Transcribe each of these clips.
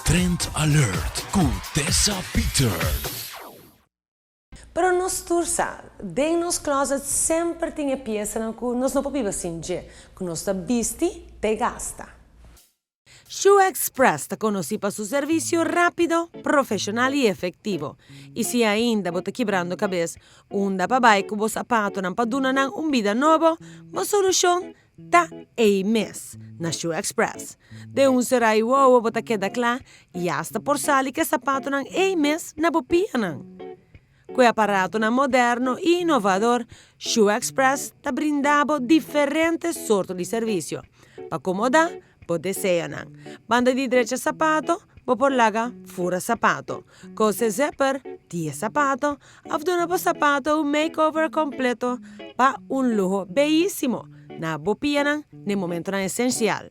Trend Alert com Tessa Peters. Para nós tursa, dentro nos closet sempre tem peça que nós não podemos sentir, que nós viste te gasta. Shoe Express te conoce para su servicio rápido, profesional y efectivo. Y si ainda você quebrando cabeça, unda para baixo com o sapato não para donar vida novo, a solução tá aí mesmo, na Shoe Express. De será igual, você queda claro, e hasta por sali que sapato não aí mesmo na bopia não. Com o aparato moderno e inovador, Shoe Express te brindando diferentes sortes de serviço. Para acomodar, pode ser não. Banda de direita sapato, por laga fora sapato. Cose zipper, 10 sapato, afduna po sapato makeover completo para lujo belíssimo. Na bopia no momento essencial.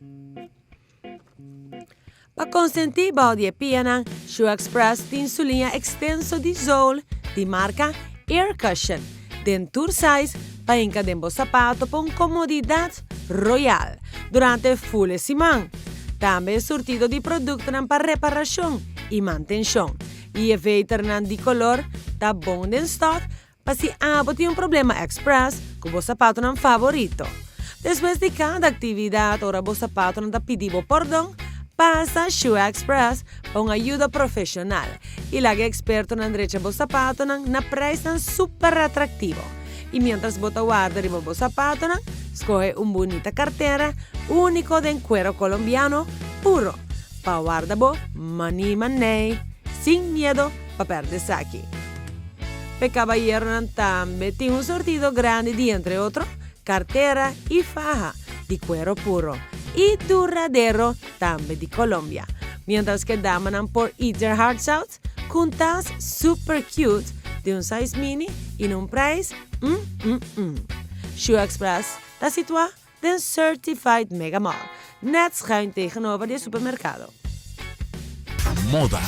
Para consentir body pianan, Shoe Express tem sua linha extenso de sole de marca Air Cushion, denture size para encadembo sapato com comodidade royal durante full semana. Também surtido de produtos para reparação e manutenção. E efeito de color está bom em stock para se tem problema express com o sapato favorito. Depois de cada atividade, ora o sapato não pedido perdão, passa a Shoe Express com ajuda profissional. E lá que experto na direita do sapato na preço super atrativo. E mientras bota guarda riba o sapato, escolhe bonita carteira único de cuero colombiano puro. Para guardar money money, sin miedo para perder saque. Para caballero también tiene sortido grande de entre otros cartera y faja de cuero puro y duradero también de Colombia. Mientras que daman por Eater Hearts Out con tas super cute de un size mini y un price Shoe Express está situado en Certified Mega Mall, net schuin tegenover de supermercado. Moda.